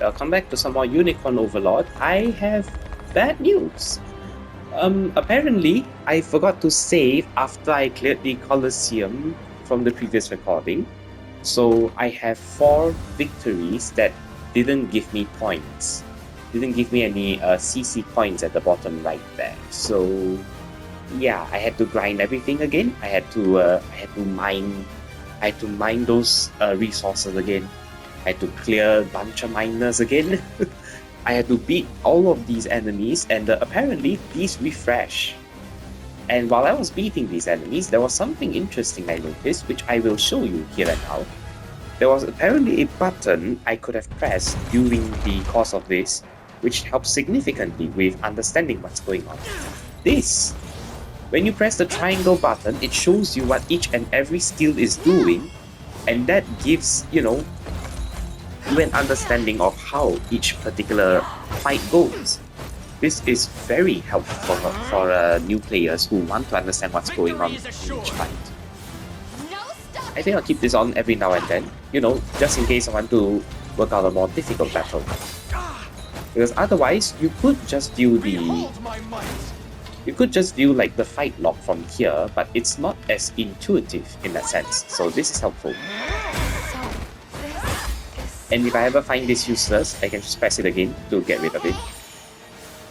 Welcome back to some more Unicorn Overlord. I have bad news. Apparently, I forgot to save after I cleared the Colosseum from the previous recording. So I have 4 victories that didn't give me points. Didn't give me any CC points at the bottom right there. So yeah, I had to grind everything again. I had to mine those resources again. I had to clear a bunch of miners again. I had to beat all of these enemies, and apparently these refresh. And while I was beating these enemies, there was something interesting I noticed, which I will show you here and now. There was apparently a button I could have pressed during the course of this, which helped significantly with understanding what's going on. This! When you press the triangle button, it shows you what each and every skill is doing, and that gives, you an understanding of how each particular fight goes. This is very helpful for new players who want to understand what's going on in each fight. I think I'll keep this on every now and then, just in case I want to work out a more difficult battle. Because otherwise, you could just view like the fight log from here, but it's not as intuitive in that sense. So this is helpful. And if I ever find this useless, I can just press it again to get rid of it.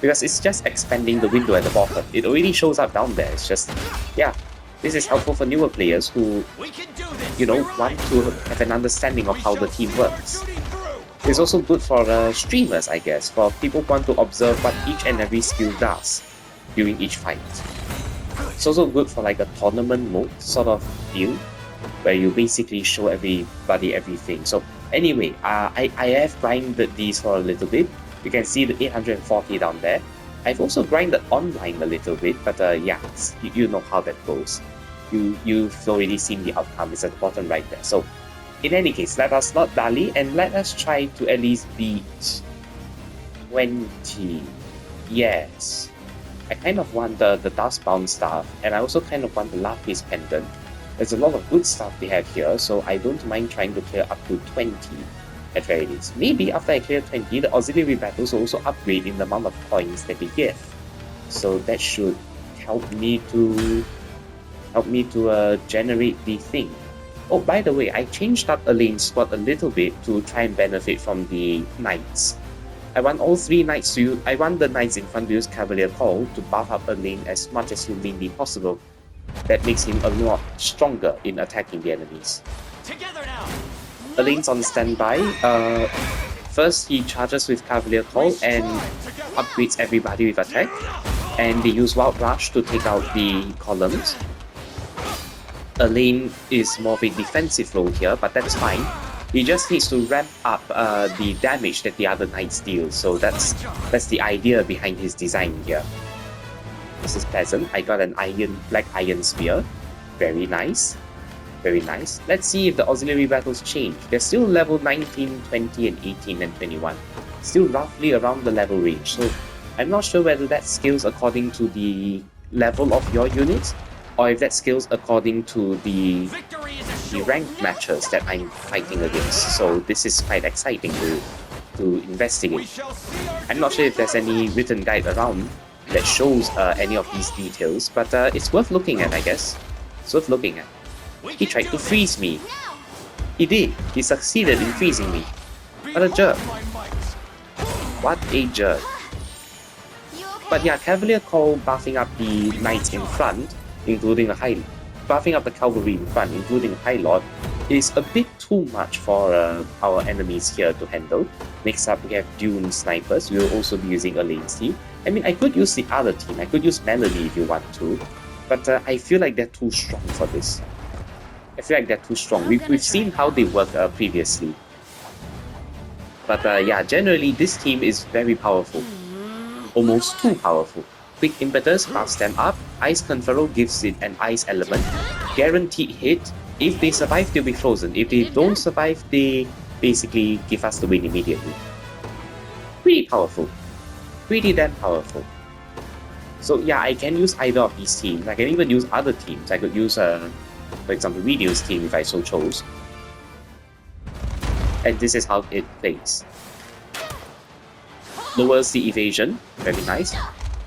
Because it's just expanding the window at the bottom. It already shows up down there. It's just, yeah, this is helpful for newer players who, want to have an understanding of how the team works. It's also good for streamers, I guess, for people who want to observe what each and every skill does during each fight. It's also good for like a tournament mode sort of deal, where you basically show everybody everything. So anyway, I have grinded these for a little bit. You can see the 840 down there. I've also grinded online a little bit, but yeah, you know how that goes. You've already seen the outcome. It's at the bottom right there. So in any case, let us not dally and let us try to at least beat 20. Yes. I kind of want the Dustbound staff, and I also kind of want the Lapis pendant. There's a lot of good stuff they have here, so I don't mind trying to clear up to 20 at very least. Maybe after I clear 20, the auxiliary battles will also upgrade in the amount of points that they give. So that should help me to generate the thing. Oh, by the way, I changed up Elaine's squad a little bit to try and benefit from the knights. I want all 3 knights I want the knights in front to use Cavalier Call to buff up Elaine as much as humanly possible. That makes him a lot stronger in attacking the enemies. Elaine's on standby. First, he charges with Cavalier Call and upgrades everybody with attack. And they use Wild Rush to take out the columns. Elaine is more of a defensive role here, but that's fine. He just needs to ramp up the damage that the other knights deal. So that's the idea behind his design here. This is pleasant. I got an black iron spear. Very nice. Very nice. Let's see if the auxiliary battles change. They're still level 19, 20, and 18, and 21. Still roughly around the level range. So I'm not sure whether that scales according to the level of your units, or if that scales according to the ranked matches that I'm fighting against. So this is quite exciting to investigate. I'm not sure if there's any written guide around that shows any of these details, but it's worth looking at, I guess. It's worth looking at. He tried to freeze me. He did. He succeeded in freezing me. What a jerk. What a jerk. But yeah, Cavalier Call buffing up the knights in front, including buffing up the cavalry in front, including a High Lord, is a bit too much for our enemies here to handle. Next up, we have Dune Snipers. We will also be using Elaine's team. I mean, I could use the other team. I could use Melody if you want to, but I feel like they're too strong for this. I feel like they're too strong. We've seen how they work previously. But yeah, generally, this team is very powerful. Almost too powerful. Quick Impetus buffs them up. Ice Conferral gives it an ice element. Guaranteed hit. If they survive, they'll be frozen. If they don't survive, they basically give us the win immediately. Pretty powerful. Pretty damn powerful. So yeah, I can use either of these teams. I can even use other teams. I could use, for example, Radio's team if I so chose. And this is how it plays. Lowers the evasion. Very nice.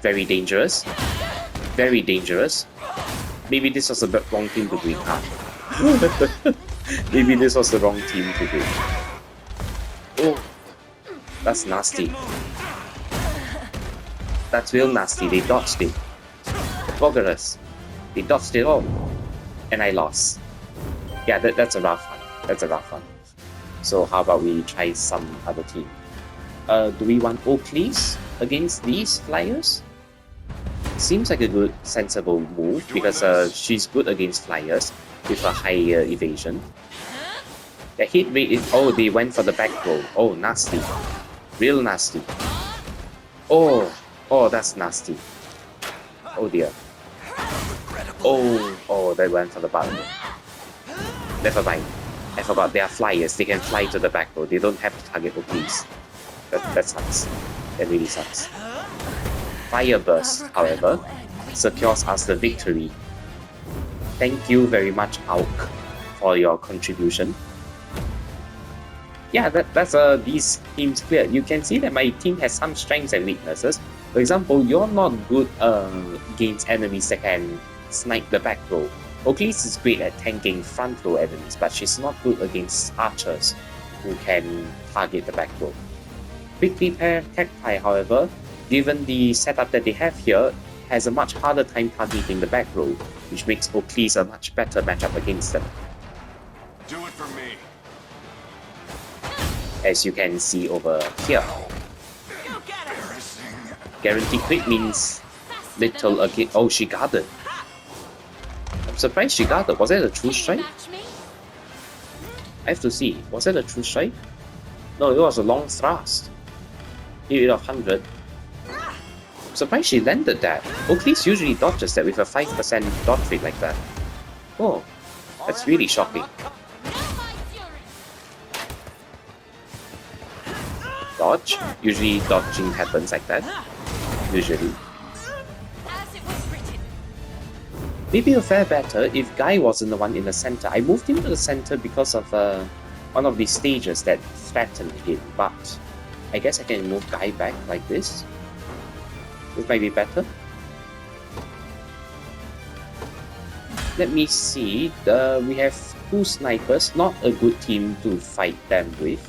Very dangerous. Very dangerous. Maybe this was the wrong team to bring, huh? Maybe this was the wrong team to bring. Oh, that's nasty. That's real nasty. They dodged it. Boggerus. They dodged it all. And I lost. Yeah, that's a rough one. That's a rough one. So how about we try some other team? Do we want Oakleys against these flyers? Seems like a good, sensible move because she's good against flyers with a higher evasion. The hit rate is... Oh, they went for the back row. Oh, nasty. Real nasty. Oh, that's nasty. Oh dear. Oh, they went for the bottom row. Never mind. I forgot they are flyers. They can fly to the back row. They don't have to target Oakleys. That sucks. That really sucks. Fire Burst, however, secures us the victory. Thank you very much, Auk, for your contribution. Yeah, that's these teams cleared. You can see that my team has some strengths and weaknesses. For example, you're not good against enemies that can snipe the back row. Oakleys is great at tanking front row enemies, but she's not good against archers who can target the back row. Quickly pair Cacti, however, given the setup that they have here, has a much harder time targeting the back row, which makes Oakleys a much better matchup against them. Do it for me. As you can see over here. Guarantee crit means little again. Oh, she guarded. I'm surprised she guarded. Was that a true strike? I have to see. Was that a true strike? No, it was a long thrust. Hit rate of 100. Surprised she landed that. Oakleys usually dodges that with a 5% dodge rate like that. Oh, that's really shocking. Dodge. Usually dodging happens like that. Usually. Maybe a fair better if Guy wasn't the one in the center. I moved him to the center because of one of the stages that threatened him, but I guess I can move Guy back like this. This might be better. Let me see. We have two snipers, not a good team to fight them with.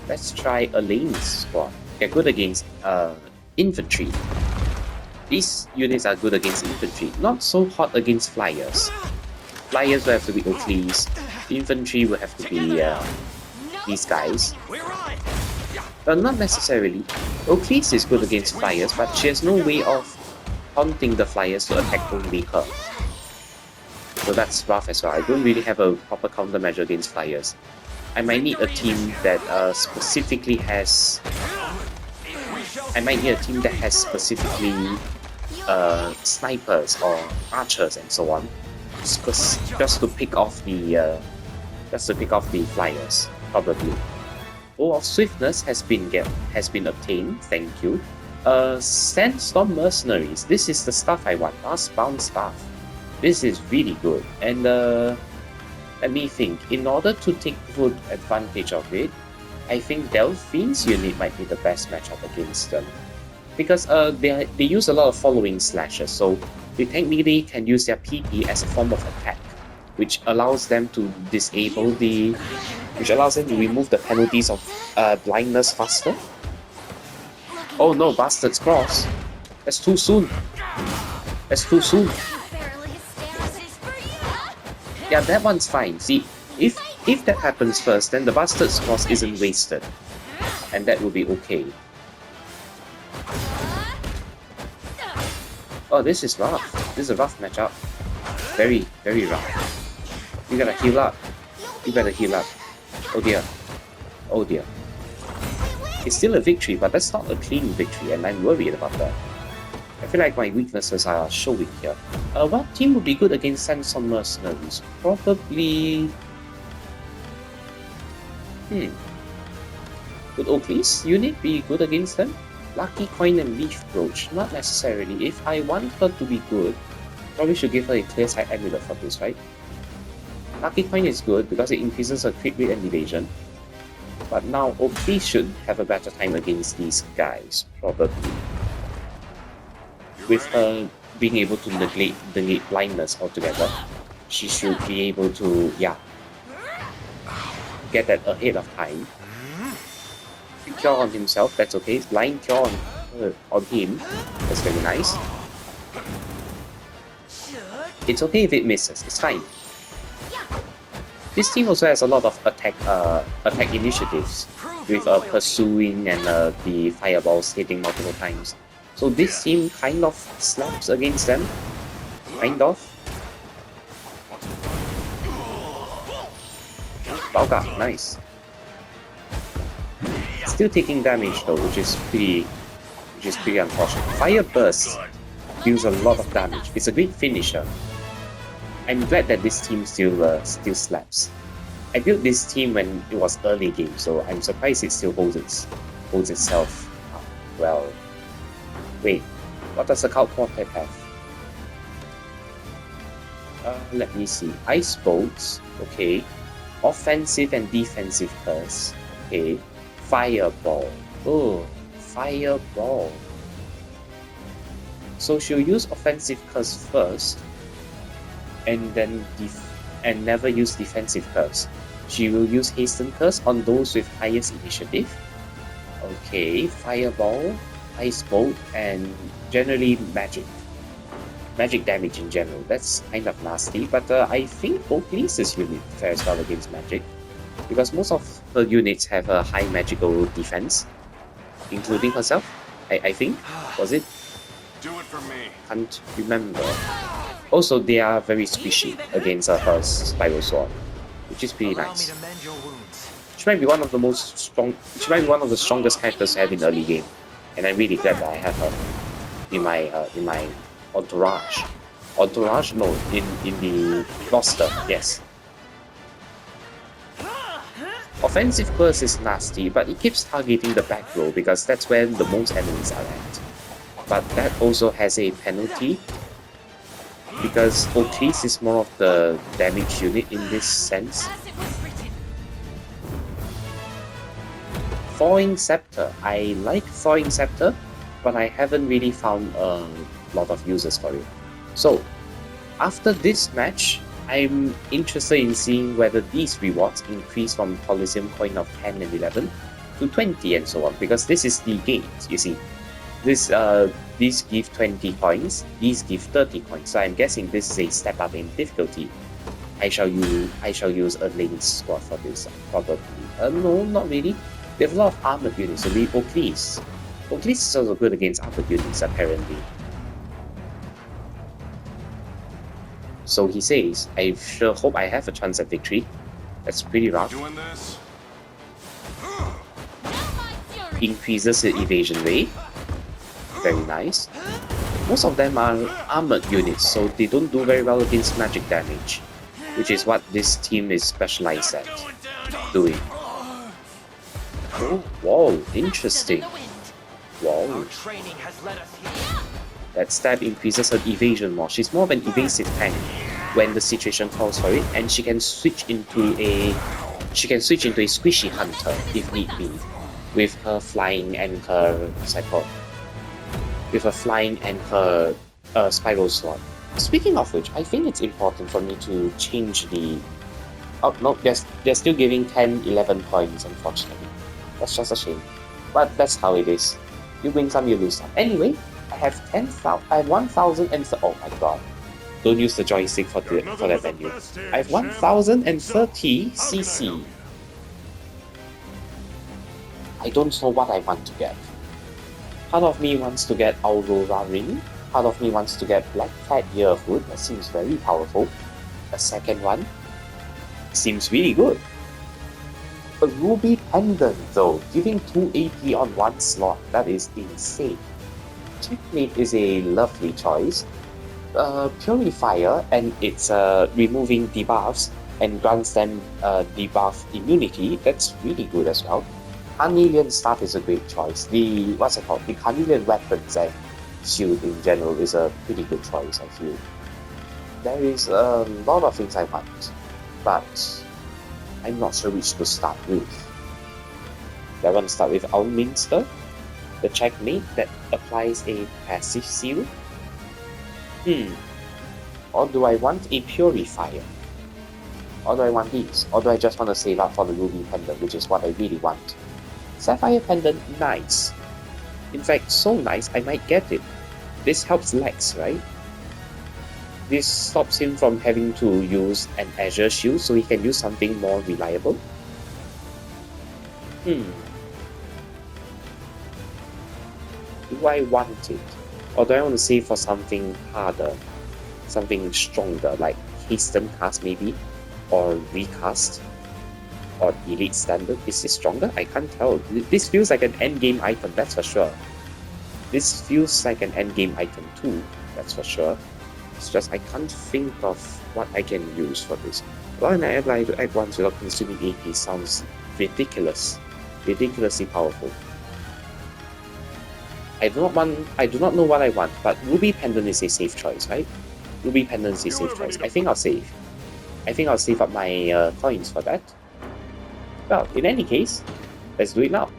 Let's try Elaine's squad. They're good against infantry. These units are good against infantry, not so hot against flyers. Flyers will have to be Oakleys. Infantry will have to be these guys. Not necessarily. Oakleys is good against flyers, but she has no way of haunting the flyers to attack only her. So that's rough as well. I don't really have a proper countermeasure against flyers. I might need a team that specifically has... I might need a team that has specifically snipers or archers and so on, just to pick off the flyers, probably. Bow of Swiftness has been obtained. Thank you. Sandstorm Mercenaries. This is the stuff I want. Bound Staff. This is really good. And let me think. In order to take full advantage of it, I think Delphine's unit might be the best matchup against them. Because they use a lot of following slashes, so they technically can use their PP as a form of attack, which allows them to remove the penalties of blindness faster. Oh no, Bastard's Cross. That's too soon. That's too soon. Yeah, that one's fine. See, if that happens first, then the Bastard's Cross isn't wasted. And that will be okay. Oh, this is rough. This is a rough matchup. Very, very rough. You gotta heal up. You better heal up. Oh dear. Oh dear. It's still a victory, but that's not a clean victory, and I'm worried about that. I feel like my weaknesses are showing here. What team would be good against Sandstorm Mercenaries? Probably... Would Oakleys unit be good against them? Lucky Coin and Leaf Brooch, not necessarily. If I want her to be good, probably should give her a clear sight amulet for this, right? Lucky Coin is good because it increases her crit rate and evasion. But now Oakley should have a better time against these guys, probably. With her being able to negate blindness altogether, she should be able to, yeah, get that ahead of time. Cure on himself, that's okay. Blind cure on him, that's very nice. It's okay if it misses, it's fine. This team also has a lot of attack initiatives with pursuing and the fireballs hitting multiple times. So this team kind of slaps against them. Kind of. Bauga, nice. Still taking damage though, which is pretty unfortunate. Fire Burst deals a lot of damage. It's a great finisher. I'm glad that this team still slaps. I built this team when it was early game, so I'm surprised it still holds itself well. Wait, what does the Cult Quartet have? Let me see. Ice Bolts, okay. Offensive and defensive curse, okay. Fireball, oh, Fireball. So she'll use offensive curse first, and then never use defensive curse. She will use hasten curse on those with highest initiative. Okay, Fireball, Ice Bolt, and generally magic damage in general. That's kind of nasty, but I think Oakley's unit fares well against magic, because most of her units have a high magical defense, including herself. I think, was it? Do it for me. Can't remember. Also, they are very squishy against her Spiral Sword, which is pretty nice. She might be one of the strongest characters to have in early game, and I'm really glad that I have her in my entourage. Entourage? No, in the roster. Yes. Offensive curse is nasty, but it keeps targeting the back row because that's where the most enemies are at. But that also has a penalty, because Oakley's is more of the damage unit in this sense. Thawing Scepter. I like Thawing Scepter, but I haven't really found a lot of users for it. So, after this match, I'm interested in seeing whether these rewards increase from Coliseum coin of 10 and 11 to 20 and so on, because this is the gate, you see. These give 20 coins, these give 30 coins, so I'm guessing this is a step up in difficulty. I shall use a lane squad for this, probably. No, not really. They have a lot of armored units, so we Oakley's. Oakley's is also good against armored units, apparently. So he says, I sure hope I have a chance at victory. That's pretty rough. Increases the evasion rate. Very nice. Most of them are armored units, so they don't do very well against magic damage, which is what this team is specialized at doing. Oh, whoa, interesting. Whoa. That stab increases her evasion more. She's more of an evasive tank when the situation calls for it, and she can switch into a squishy hunter if need be, with her flying and her spiral sword. Speaking of which, I think it's important for me to change the. Oh no, they're still giving 10, 11 points, unfortunately. That's just a shame. But that's how it is. You win some, you lose some. Anyway, I have 1,000 and oh my god. Don't use the joystick for that menu. I have 1,030 CC. I don't know what I want to get. Part of me wants to get Aurora Ring. Part of me wants to get Black Cat Earhood. That seems very powerful. A second one seems really good. A Ruby Pendant though, giving 2 AP on one slot. That is insane. Checkmate is a lovely choice. Purifier, and it's removing debuffs and grants them debuff immunity. That's really good as well. Carnelian Staff is a great choice. The Carnelian Weapons and Shield in general is a pretty good choice, I feel. There is a lot of things I want, but I'm not sure which to start with. I want to start with Alminster, the checkmate that applies a passive seal. Or do I want a purifier? Or do I want these? Or do I just want to save up for the ruby pendant, which is what I really want? Sapphire pendant, nice. In fact, so nice I might get it. This helps Lex, right? This stops him from having to use an Azure Shield, so he can use something more reliable. Do I want it? Or do I want to save for something harder? Something stronger, like Hasten Cast maybe? Or Recast? Or Elite Standard? Is this stronger? I can't tell. This feels like an endgame item, that's for sure. This feels like an endgame item too, that's for sure. It's just I can't think of what I can use for this. Allowing an ally to act once without consuming AP sounds ridiculous. Ridiculously powerful. I do not know what I want, but Ruby Pendant is a safe choice, right? Ruby Pendant is a safe choice. I think I'll save. I think I'll save up my coins for that. Well, in any case, let's do it now.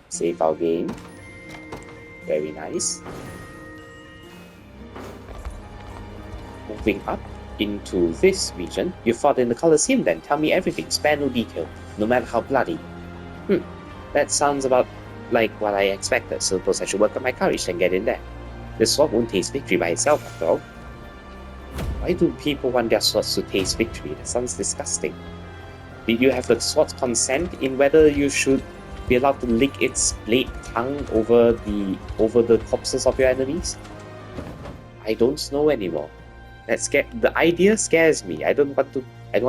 Save our game. Very nice. Moving up into this region, you fought in the Colosseum then. Tell me everything, spare no detail, no matter how bloody. That sounds about like what I expected. Suppose I should work on my courage and get in there. The sword won't taste victory by itself after all. Why do people want their swords to taste victory? That sounds disgusting. Did you have the sword's consent in whether you should be allowed to lick its blade tongue over the corpses of your enemies? I don't know anymore. The idea scares me. I don't want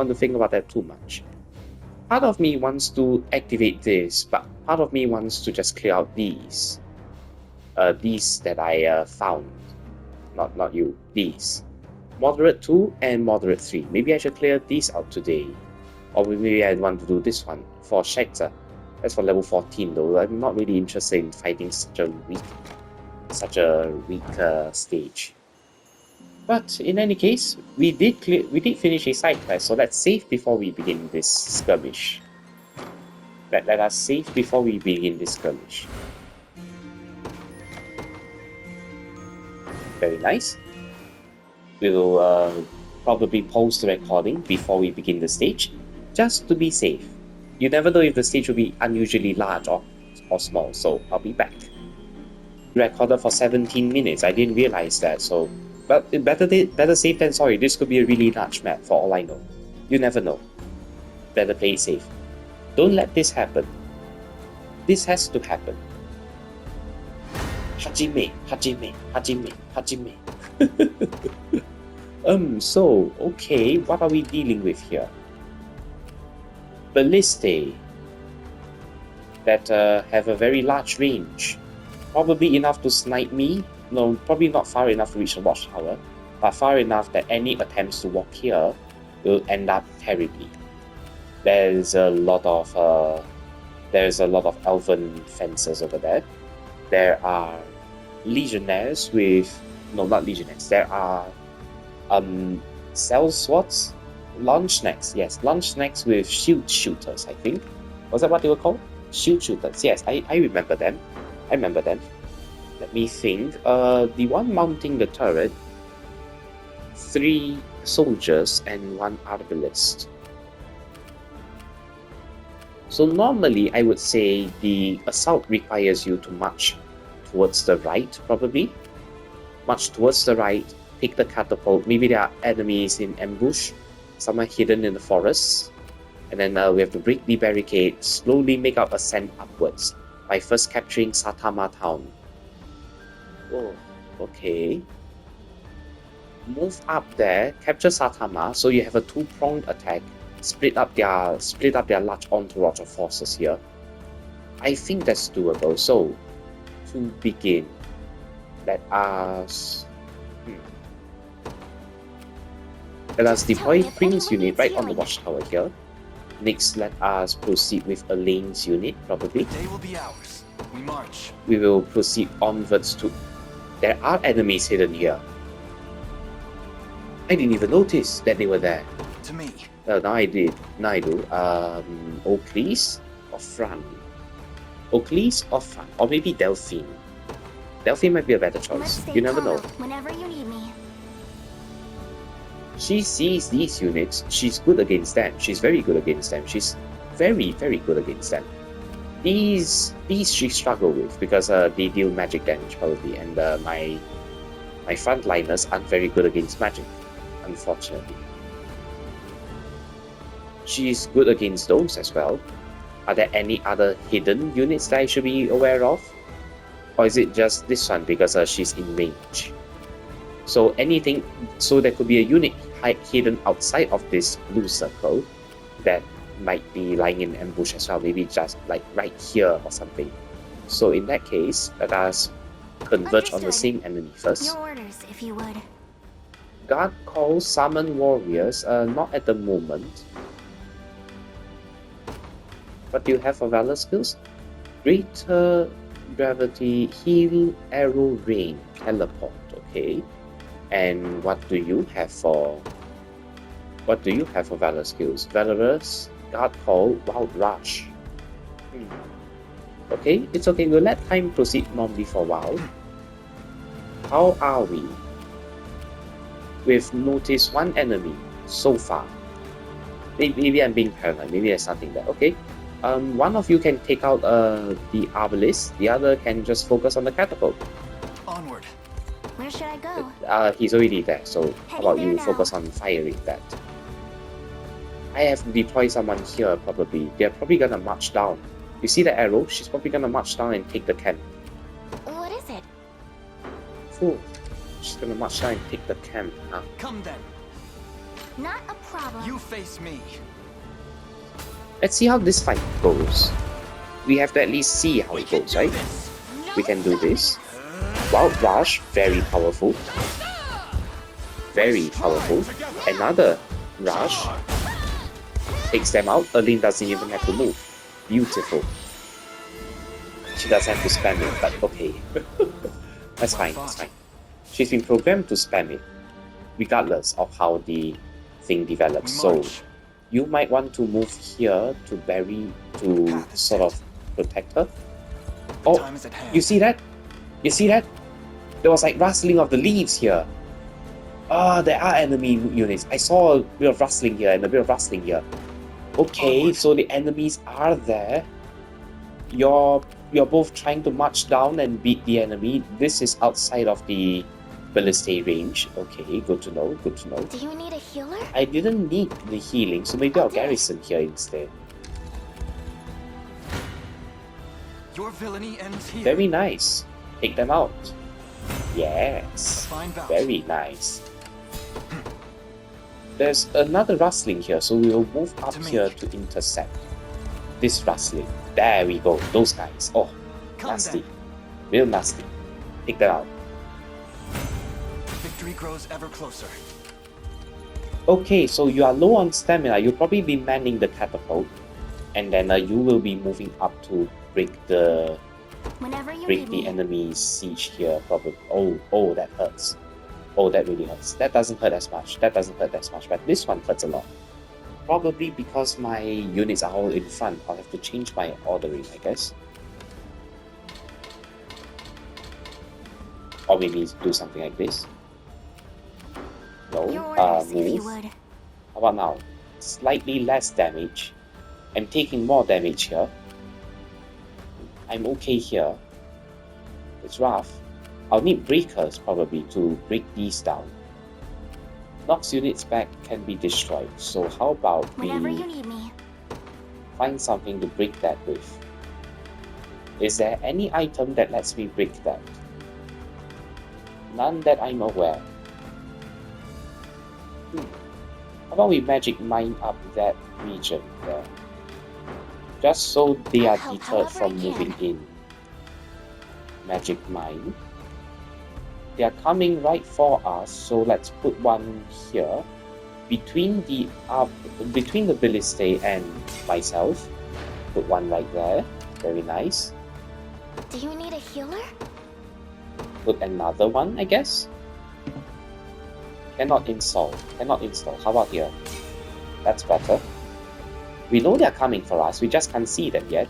to think about that too much. Part of me wants to activate this, but part of me wants to just clear out these. These that I found. Not you. These. Moderate 2 and Moderate 3. Maybe I should clear these out today. Or maybe I want to do this one for Shekta. That's for level 14 though. I'm not really interested in fighting such a weak stage. But in any case, we did finish a side quest, so let's save before we begin this skirmish. Let us save before we begin this skirmish. Very nice. We will probably pause the recording before we begin the stage, just to be safe. You never know if the stage will be unusually large or small, so I'll be back. Recorded for 17 minutes, I didn't realize that, so... But better safe than sorry. This could be a really large map for all I know. You never know. Better play it safe. Don't let this happen. This has to happen. Hajime, Hajime, Hajime, Hajime. So, okay, what are we dealing with here? Ballistae that have a very large range. Probably enough to snipe me. No, probably not far enough to reach the watchtower, but far enough that any attempts to walk here will end up terribly. There's a lot of elven fences over there. There are legionnaires with not legionnaires. There are cell swords, launch snacks. Yes, launch snacks with shield shooters. I think was that what they were called? Shield shooters. Yes, I remember them. Let me think. The one mounting the turret, 3 soldiers and 1 arbalist. So normally I would say the assault requires you to march towards the right, probably. March towards the right, take the catapult. Maybe there are enemies in ambush, somewhere hidden in the forests. And then we have to break the barricade, slowly make our ascent upwards by first capturing Satama town. Oh, okay. Move up there, capture Satama, so you have a 2-pronged attack. Split up their large entourage of forces here. I think that's doable. So, to begin, let us deploy Pring's unit right on the watchtower here. Next, let us proceed with Elaine's unit, probably. They will be ours. We march. We will proceed onwards to... There are enemies hidden here. I didn't even notice that they were there. To me. Now I did. Now I do. O'Cleese or Fran? Oakley's or Fun, or maybe Delphine. Delphine might be a better Let's choice. stay You never calm know. whenever you need me. She sees these units, she's good against them. She's very good against them. She's very, very good against them. These she struggle with because they deal magic damage probably, and my frontliners aren't very good against magic, unfortunately. She's good against those as well. Are there any other hidden units that I should be aware of? Or is it just this one because she's in range? So anything, so there could be a unit hidden outside of this blue circle that might be lying in ambush as well, maybe just like right here or something. So in that case, let us converge on the Understood. same enemy first. Your orders, if you would. Guard call summon warriors, not at the moment. What do you have for valor skills? Greater gravity, heal, arrow, rain, teleport, okay. And what do you have for valor skills? Valorous, guard call, wild rush. Okay, it's okay. We'll let time proceed normally for a while. How are we? We've noticed one enemy so far. Maybe I'm being paranoid. Maybe there's something there. Okay. One of you can take out the arbalist. The other can just focus on the catapult. Onward. Where should I go? He's already there. So how Heading about there you now. focus on firing that? I have to deploy someone here probably. They're probably gonna march down. You see the arrow? She's probably gonna march down and take the camp. What is it? Fool. She's gonna march down and take the camp. Huh? Come then. Not a problem. You face me. Let's see how this fight goes. We have to at least see how We it can goes, do right? this. We can do this. Wild Rush, very powerful. Very powerful. Another Rush. Takes them out. Erlin doesn't even have to move. Beautiful. She does have to spam it, but okay. That's fine, that's fine. She's been programmed to spam it, regardless of how the thing develops. So you might want to move here to bury, to sort of protect her. Oh, Time is at hand. you see that? You see that? There was like rustling of the leaves here. Ah, there are enemy units. I saw a bit of rustling here and a bit of rustling here. Okay, Onward. so the enemies are there. You're both trying to march down and beat the enemy. This is outside of the ballista range. Okay, good to know, good to know. Do you need a healer? I didn't need the healing, so maybe I'll garrison here instead. Your villainy ends here. Very nice. Take them out. Yes. Fine bout. Very nice. There's another rustling here, so we will move up To me. here to intercept this rustling. There we go. Those guys. Oh, Come nasty. then. Real nasty. Take them out. Victory grows ever closer. Okay, so you are low on stamina. You'll probably be manning the catapult, and then you will be moving up to break the Whenever you break need the me. enemy's siege here. Probably. Oh, that hurts. Oh, that really hurts. That doesn't hurt as much. That doesn't hurt as much, but this one hurts a lot. Probably because my units are all in front. I'll have to change my ordering, I guess. Or maybe do something like this. No. Your orders, if you Move. would. How about now? Slightly less damage. I'm taking more damage here. I'm okay here. It's rough. I'll need breakers probably to break these down. Knocks units back can be destroyed. So how about Whenever we you need me. find something to break that with? Is there any item that lets me break that? None that I'm aware. How about we magic mine up that region there? Just so they I'll are help deterred however from I moving can. in. Magic mine. They are coming right for us, so let's put one here. Between the ballista and myself. Put one right there. Very nice. Do you need a healer? Put another one, I guess. Cannot install. Cannot install. How about here? That's better. We know they're coming for us, we just can't see them yet.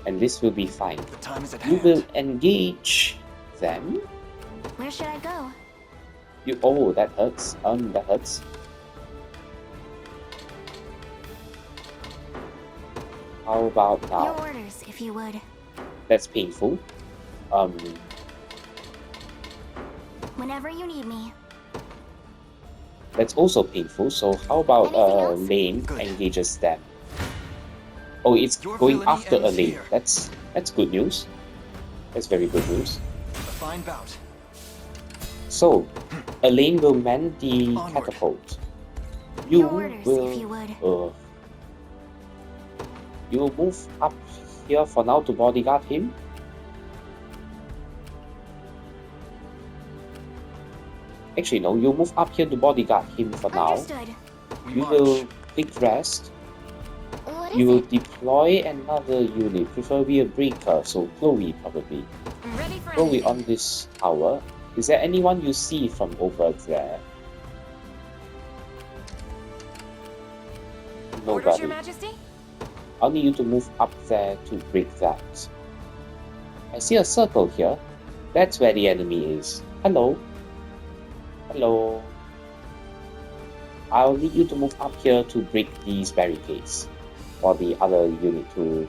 And this will be fine. The time is at You hand. will engage them. Where should I go? Oh, that hurts. That hurts. How about now? Your orders, if you would. That's painful. Whenever you need me. That's also painful. So how about Anything else? Lane Good. engages them? Oh, it's Your going villainy after ends Elaine. here. That's good news. That's very good news. A fine bout. So, Elaine will man the Onward. catapult. Your orders, will, if you would. You will move up here for now to bodyguard him. Actually, no. You move up here to bodyguard him for now. Understood. We You march. will quick rest. What is You will it? deploy another unit, preferably a breaker, so Chloe probably. Ready for Chloe anything. on this tower. Is there anyone you see from over there? Orders, Nobody. Your Majesty? I'll need you to move up there to break that. I see a circle here. That's where the enemy is. Hello. Hello. I'll need you to move up here to break these barricades for the other unit to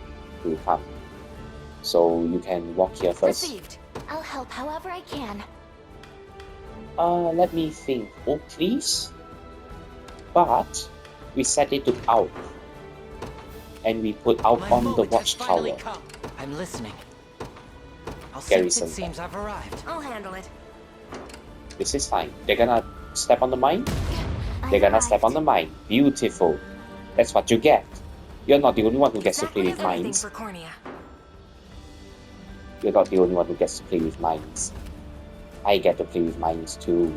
come. So you can walk here first. Received. I'll help however I can. Let me think. Oh, please. But we set it to out. And we put out My on the moment has finally watchtower. come. I'm listening. I'll Garrison. sense it seems I've arrived. I'll handle it. This is fine. They're gonna step on the mine. They're I've gonna step on arrived. the mine. Beautiful. That's what you get. You're not the only one who gets to play with Everything mines. for Cornea. You're not the only one who gets to play with mines. I get to play with mines too.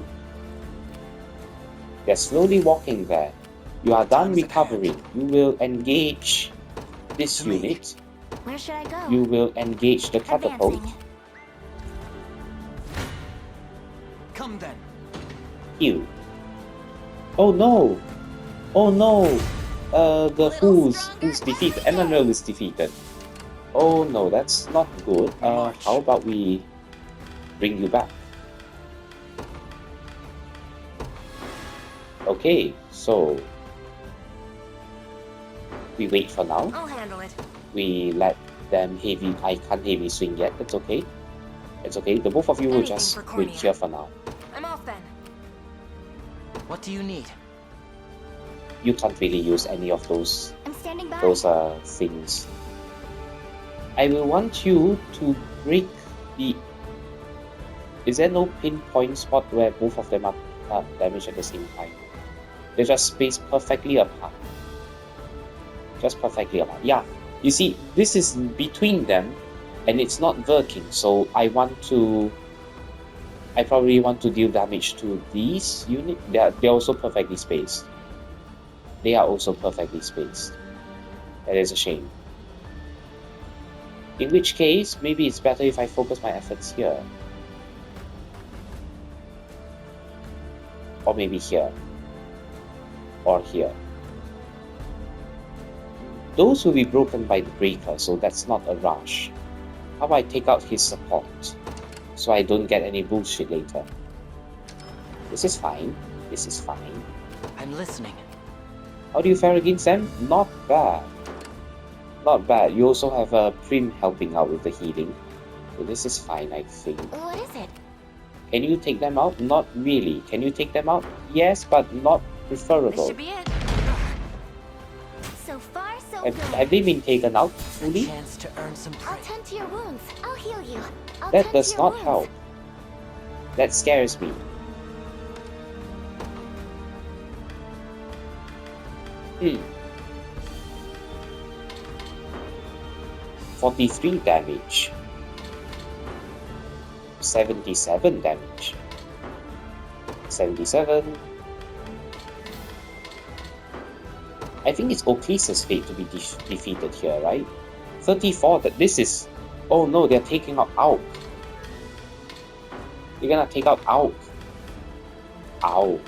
They're slowly walking there. You are done Time is at recovering. You will engage this To me. unit. Where should I go? You will engage the catapult. Advancing. Come then. Heal. Oh no! Oh no! The who's defeated? Emmanuel is defeated. Oh no, that's not good. How about we bring you back? Okay, so we wait for now. I'll handle it. We let them heavy. I can't heavy swing yet. That's okay. It's okay. The both of you will Anything just for wait Cornea. here for now. I'm off then. What do you need? You can't really use any of those I'm standing by. things. I will want you to break the. Is there no pinpoint spot where both of them are damaged at the same time? They're just spaced perfectly apart. Just perfectly apart. Yeah. You see, this is between them, and it's not working. So I probably want to deal damage to these units. They're also perfectly spaced. They are also perfectly spaced. That is a shame. In which case, maybe it's better if I focus my efforts here. Or maybe here. Or here. Those will be broken by the breaker, so that's not a rush. How about I take out his support, so I don't get any bullshit later. This is fine. This is fine. I'm listening. How do you fare against them? Not bad. Not bad. You also have a Prim helping out with the healing. So this is fine, I think. What is it? Can you take them out? Not really. Can you take them out? Yes, but not This preferable. should be it. So far, so Have, good. have they been taken out A fully? chance to earn some I'll praise. tend to your wounds. I'll heal you. I'll That tend does to your not wounds. help. That scares me. Hmm. 43 damage. 77 damage. 77. I think it's Oclisa's fate to be defeated here, right? 34, that this is... Oh no, they're taking out Auk. They're gonna take out Auk. Ow.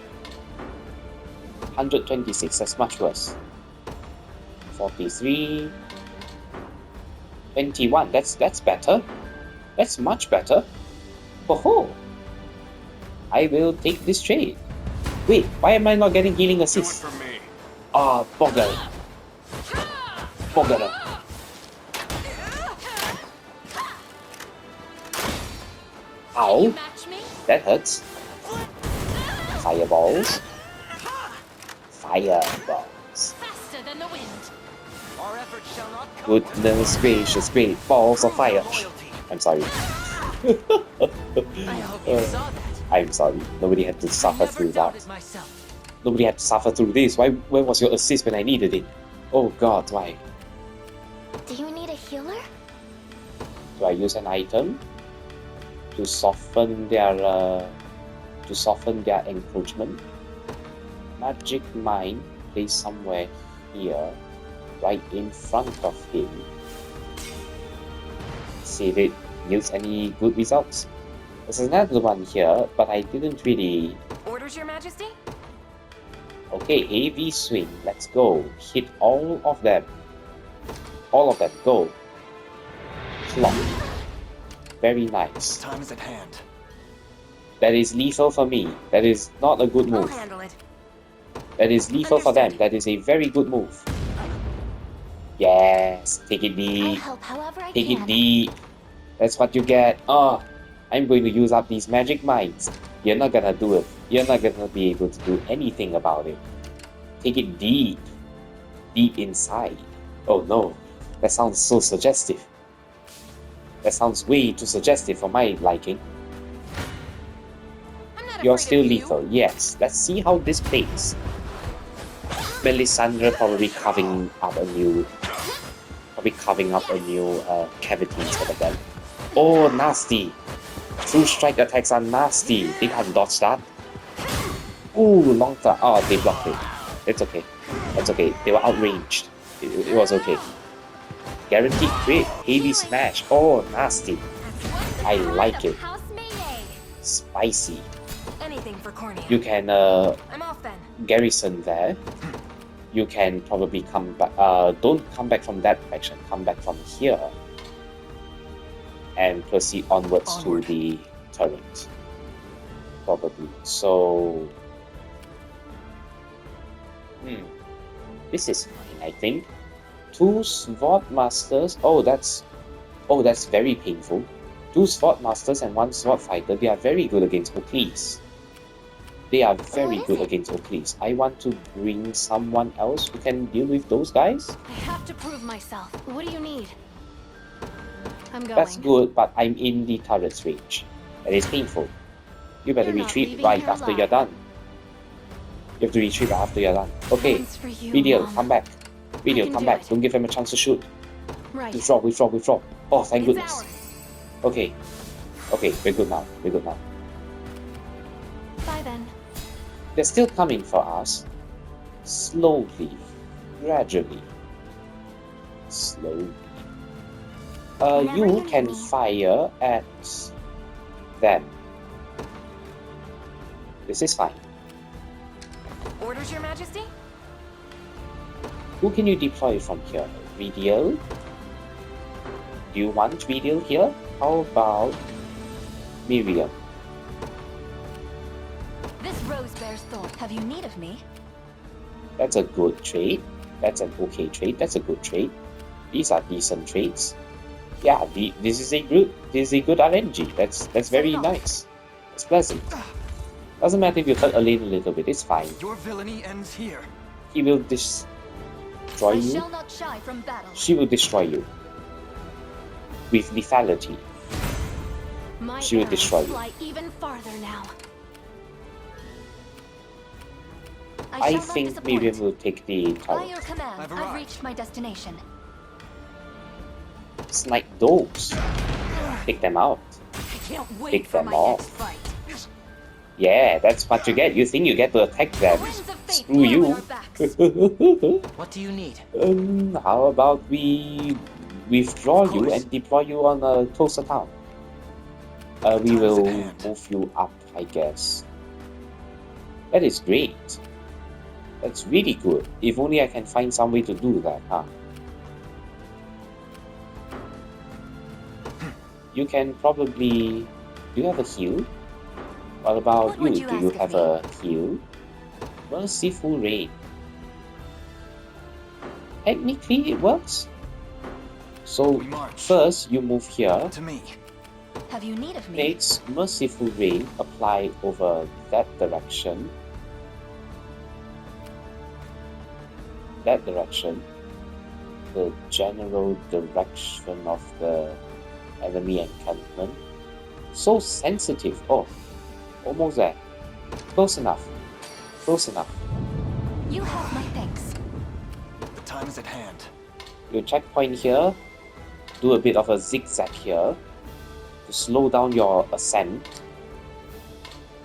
126, that's much worse. 43. 21. That's better. That's much better. Oh, I will take this trade. Wait, why am I not getting healing assist? for me. Ah, bugger. Bugger. Ow, Match me? that hurts. Fireballs. Fireballs. Faster than the wind. Our efforts shall not come. Goodness gracious, great balls of fire. I'm sorry. I hope you saw that. I'm sorry. Nobody had to I suffer never through that. doubted myself. Nobody had to suffer through this. Where was your assist when I needed it? Oh god, why? Do you need a healer? Do I use an item to soften their encroachment? Magic mine placed somewhere here, right in front of him. See if it yields any good results. There's another one here, but I didn't really. Orders, Your Majesty? Okay, heavy swing. Let's go. Hit all of them. All of them. Go. Clock. Very nice. Time is at hand. That is lethal for me. That is not a good I'll move. handle it. That is lethal for them. Understood. That is a very good move. Yes. Take it I'll deep. help however I Take can. it deep. That's what you get. Oh, I'm going to use up these magic mines. You're not gonna do it. You're not gonna be able to do anything about it. Take it deep. Deep inside. Oh no. That sounds so suggestive. That sounds way too suggestive for my liking. I'm not You're afraid still of you. lethal. Yes. Let's see how this plays. Melisandre probably carving up a new cavity instead of them. Oh, nasty. True strike attacks are nasty. They can't dodge that. Ooh, long time. Oh, they blocked it. It's okay. That's okay. They were outranged. It was okay. Guaranteed crit. Heavy smash. Oh, nasty. I like it. House Mayday. Spicy. Anything for Cornea. You can I'm off then. garrison there. You can probably come back. Don't come back from that direction. Come back from here. And proceed onwards Onward. to the turret. Probably. So. This is fine, I think. 2 Sword Masters. Oh, that's very painful. 2 Sword Masters and 1 Sword Fighter. They are very good against Oakleys. They are very What is good it? against Oakleys. I want to bring someone else who can deal with those guys. I have to prove myself. What do you need? I'm going. That's good, but I'm in the turret's range. That is painful. You better You're not retreat leaving right here after alive. you're done. You have to retreat right after you're done. Okay, One's for you, Video, Mom. come back. Video, can come do back. it. Don't give him a chance to shoot. Right. Withdraw. Oh, thank It's goodness. ours. Okay. Okay, we're good now. Bye then. They're still coming for us. Slowly. Gradually. Slowly. Whenever You you need can me. fire at them. This is fine. Orders, Your Majesty? Who can you deploy from here? Video? Do you want Video here? How about Miriam? This rose bears thorn. Have you need of me? That's a good trade. That's an okay trade. That's a good trade. These are decent trades. Yeah, this is a good RNG. That's very Set it off. nice. It's pleasant. Doesn't matter if you hurt Elaine a little bit. It's fine. Your villainy ends here. He will destroy I you. shall not shy from battle. She will destroy you with lethality. My She will arrows destroy you. fly even farther now. I shall not think disappoint. Miriam will take the By your turret. command, I've I've arrived. reached my destination. Snipe those. Take them out. I can't wait Pick for them my off. next fight. Yeah, that's what you get. You think you get to attack them. The winds of fate Screw blow at you. our backs. What do you need? How about we withdraw Of you course. and deploy you on a closer town? We Time is at will hand. move you up, I guess. That is great. That's really good. If only I can find some way to do that, huh? You can probably... Do you have a heal? What about What would you? you Do you ask of have me? a heal? Merciful Rain. Technically, it works. So, We march. first you move here. To me. Have you need of me? Next, Merciful Rain apply over that direction. That direction. The general direction of the enemy encampment. So sensitive. Oh, almost there. Close enough. Close enough. You have my thanks. The time is at hand. You checkpoint here. Do a bit of a zigzag here to slow down your ascent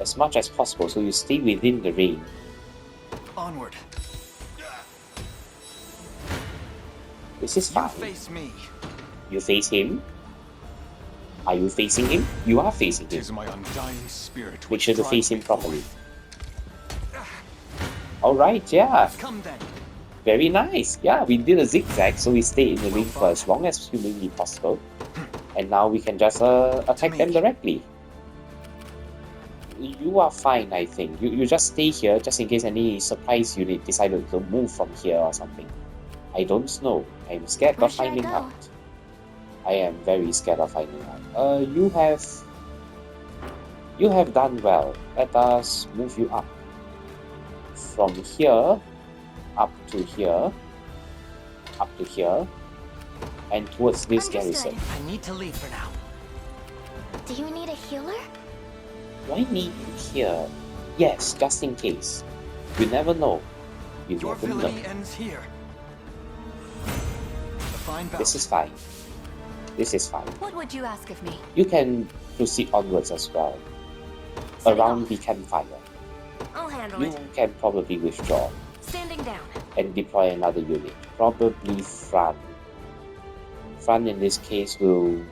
as much as possible so you stay within the range. Onward. This is You fine. face me. You face him. Are you facing him? You are facing him. Tis my undying spirit. Make which sure to drives face him me properly. forth. Alright, yeah. Come then. Very nice. Yeah, we did a zigzag so we stay in the ring for as long as humanly possible. And now we can just attack them directly. You are fine, I think. You just stay here just in case any surprise unit decided to move from here or something. I don't know. I'm scared Where of should I finding go? out. I am very scared of finding out. You have done well. Let us move you up. From here, up to here, and towards this Understood. garrison. I need to leave for now. Do you need a healer? Do I need you here? Yes, just in case. You never know. You Your never know. villainy ends here. A fine bout. This is fine. This is fine. What would you ask of me? You can proceed onwards as well. Setting Around off. the campfire. I'll handle You it. can probably withdraw Standing down. and deploy another unit. Probably Fran. Fran in this case will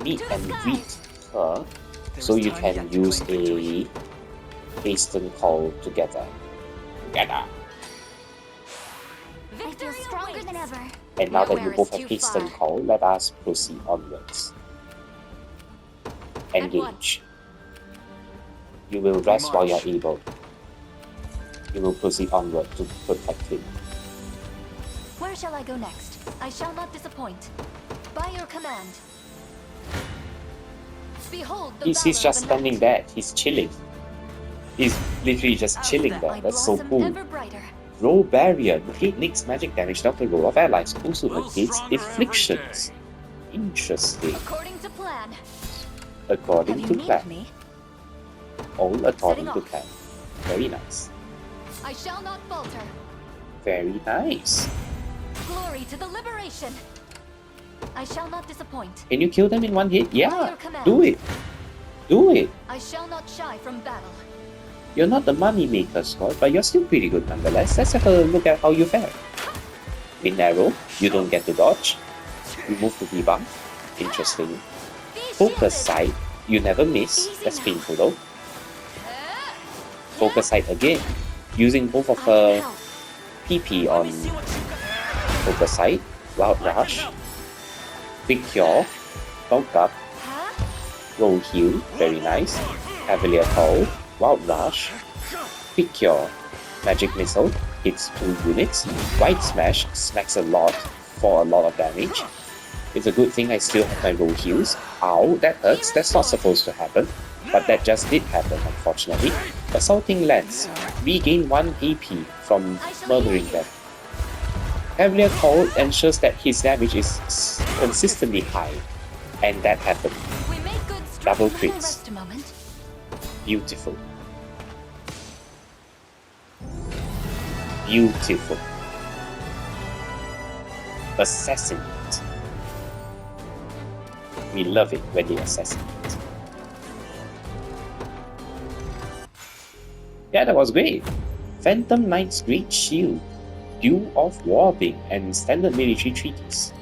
meet To the and sky! greet her, There so is you time can yet to use claim victory. a hasten call together. Together. I feel stronger than ever. And now that you Nowhere both is have too hasten far. call, let us proceed onwards. At Engage. You will rest while you're march. able. You will proceed onward to protect him. Where shall I go next? I shall not disappoint. By your command. Behold the He's valor just of the standing knight. there. He's chilling. He's literally just Out chilling that there. I That's so blossom cool. ever brighter. Roll barrier. Hit next magic damage down the roll of allies. Also negates afflictions. Interesting. According to plan. According Have to you need plan. of me? All according Setting to off. plan. Very nice. I shall not falter. Very nice. Glory to the liberation. I shall not disappoint. Can you kill them in one hit? By Yeah. your command. Do it. Do it. I shall not shy from battle. You're not the money maker, Scott, but you're still pretty good nonetheless. Let's have a look at how you fare. Wind arrow, you don't get to dodge. You move to debuff. Interesting. Be Focus shielded. sight, you never miss. Easy That's now. painful though. Focus sight again. Using both of I her can help. PP Let on me see what you got. focus sight. Wild rush. Quick cure. Bulk up. Huh? Roll heal. Very nice. Cavalier call. Wild rush. Quick cure. Magic missile. Hits 2 units. White smash. Smacks a lot for a lot of damage. It's a good thing I still have my roll heals. Ow, that hurts. That's not supposed to happen. But that just did happen, unfortunately. Assaulting Lance. Regain 1 AP from murdering them. Cavalier Call ensures that his damage is consistently high. And that happened. We make good strides. Double Let me crits. rest a moment. Beautiful. Beautiful. Assassinate. We love it when they assassinate. Yeah, that was great. Phantom Knight's Great Shield, Dew of Warbing, and Standard Military Treaties.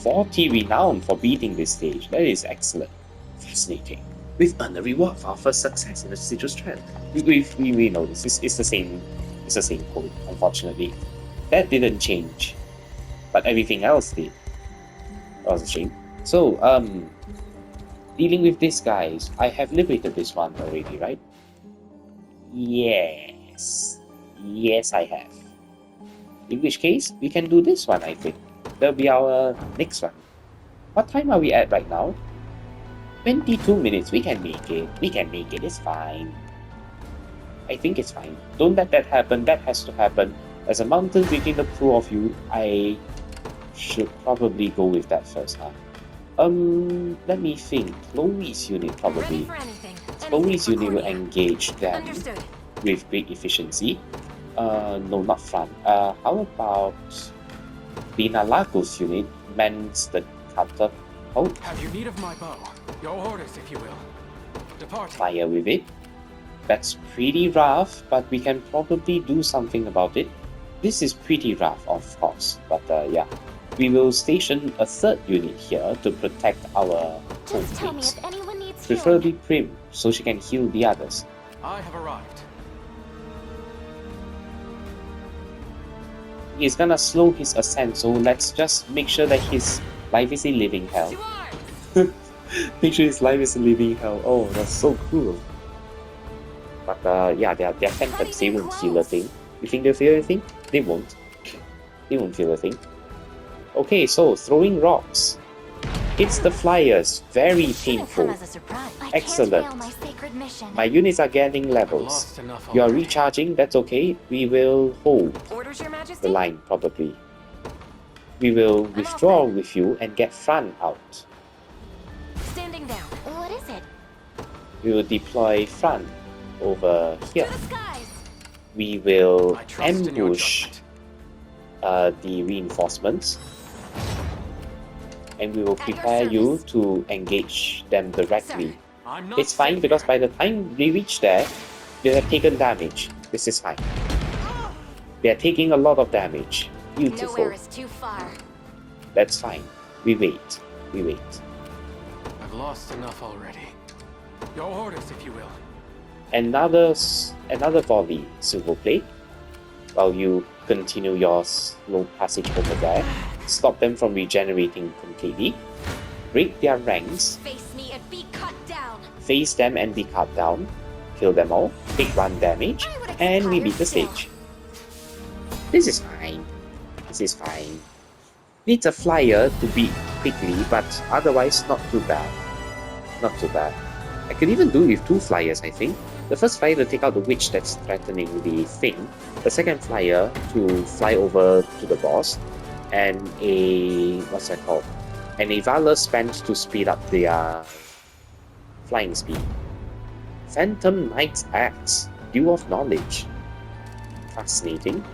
40 renown for beating this stage. That is excellent. Fascinating. We've earned a reward for our first success in the Sigil Strand. We know this. It's the same code, unfortunately. That didn't change. But everything else did. That was a shame. So, dealing with these guys, I have liberated this one already, right? Yes. Yes, I have. In which case, we can do this one, I think. That'll be our next one. What time are we at right now? 22 minutes. We can make it. We can make it. It's fine. I think it's fine. Don't let that happen. That has to happen. As a mountain between the two of you, I should probably go with that first, huh? Let me think. Chloe's unit Ready probably. for anything. Chloe's Anything for unit will Cornea. engage them Understood. with great efficiency. No, not front. How about Binalago's unit mans the catapult? Have you need of my bow? Your orders, if you will. Departing. Fire with it. That's pretty rough, but we can probably do something about it. This is pretty rough, of course, but yeah. We will station a third unit here to protect our Just tell me homeplace. if anyone needs Preferably healing. Prim, so she can heal the others. I have arrived. He's gonna slow his ascent, so let's just make sure that his life is a living hell. To arms! Make sure his life is a living hell. Oh, that's so cool. But yeah, they're phantoms, they won't feel a thing. You think they'll feel anything? They won't. They won't feel a thing. Okay, so throwing rocks. Hits the flyers. Very Shouldn't come painful. as a surprise. I Excellent. can't fail my sacred mission. My units are gaining I've levels. lost enough You are already. recharging, that's okay. We will hold Orders, Your Majesty? the line, probably. We will withdraw with you and get Fran out. Standing down. What is it? We will deploy Fran over here. To the skies! We will I trust in your ambush judgment. the reinforcements. And we will At your prepare you service. to engage them directly. I'm not It's fine safe because here. by the time we reach there, they have taken damage. This is fine. They are taking a lot of damage. Beautiful. Nowhere is too far. That's fine. We wait. We wait. I've lost enough already. Your orders, if you will. Another volley, Silver Plate. While you continue your slow passage over there. Stop them from regenerating completely. Break their ranks. Face me and be cut down. Face them and be cut down. Kill them all. Take 1 damage. I would And we expire beat the still. stage. This is fine. This is fine. Needs a flyer to beat quickly, but otherwise not too bad. Not too bad. I could even do with 2 flyers, I think. The first flyer to take out the witch that's threatening the thing. The second flyer to fly over to the boss. And a... what's that called? And a Valor spent to speed up their flying speed. Phantom Knight's Axe. Dew of Knowledge. Fascinating.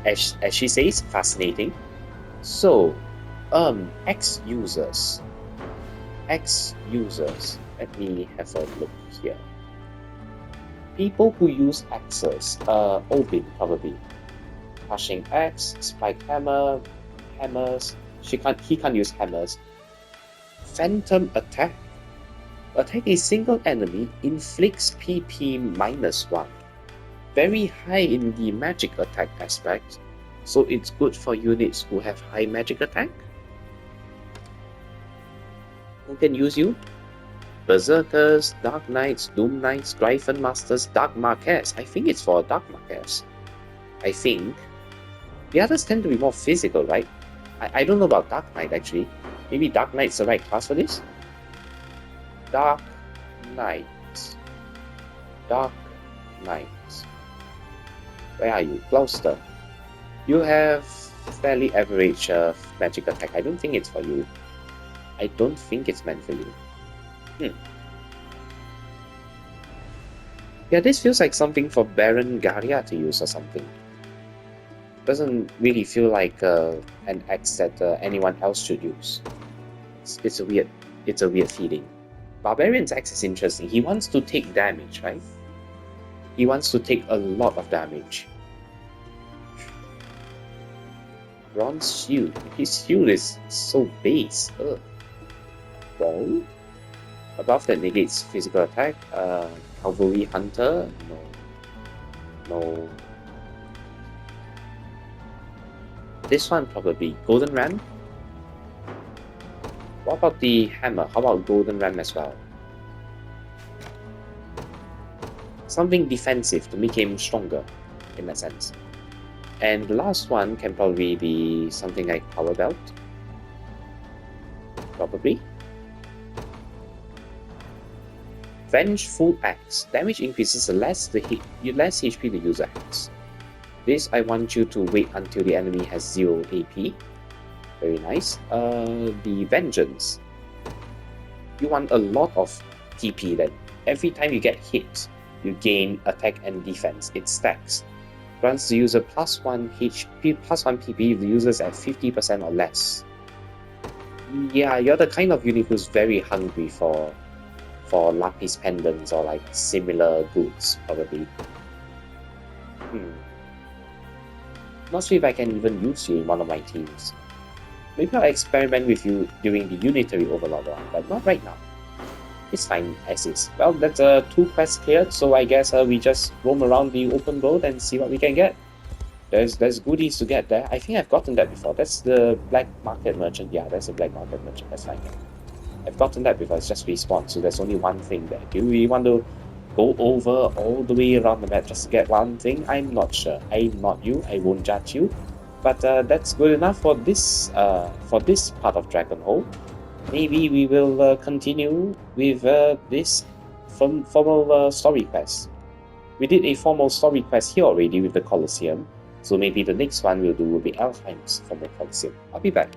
As she says, fascinating. So, X users. Let me have a look here. People who use axes. Obin, probably. Crushing axe, spike hammer, hammers. He can't use hammers. Phantom attack. Attack a single enemy, inflicts PP -1. Very high in the magic attack aspect, so it's good for units who have high magic attack. Who can use you? Berserkers, Dark Knights, Doom Knights, Gryphon Masters, Dark Marquess. I think it's for Dark Marquess. I think. The others tend to be more physical, right? I don't know about Dark Knight actually. Maybe Dark Knight's the right class for this? Dark Knights. Dark Knights. Where are you? Gloucester. You have fairly average magic attack. I don't think it's for you. I don't think it's meant for you. Yeah, this feels like something for Baron Garia to use or something. Doesn't really feel like an axe that anyone else should use. It's a weird feeling. Barbarian's axe is interesting. He wants to take damage, right? He wants to take a lot of damage. Bronze shield. His shield is so base. Ugh. Ball. Above that negates physical attack. Cavalry Hunter. No. This one probably golden ram. What about the hammer? How about golden ram as well? Something defensive to make him stronger, in that sense. And the last one can probably be something like power belt. Probably. Vengeful Axe. Damage increases the less HP the user has. This I want you to wait until the enemy has 0 AP. Very nice. The Vengeance. You want a lot of TP then. Every time you get hit, you gain attack and defense. It stacks. Grants the user +1 HP, +1 PP if the user is at 50% or less. Yeah, you're the kind of unit who's very hungry for lapis pendants or like similar goods, probably. Not sure if I can even use you in one of my teams. Maybe I'll experiment with you during the unitary Overlord one, but not right now. It's fine as is. Well, that's 2 quests cleared, so I guess we just roam around the open world and see what we can get. There's goodies to get there. I think I've gotten that before. That's the black market merchant. Yeah, that's the black market merchant. That's fine. I've gotten that before. It's just respawn, so there's only one thing there. Do we want to go over all the way around the map just to get one thing? I'm not sure. I'm not you. I won't judge you. But that's good enough for this part of Dragonhold. Maybe we will continue with this formal story quest. We did a formal story quest here already with the Colosseum, so maybe the next one we'll do will be Elheim's formal Colosseum. I'll be back.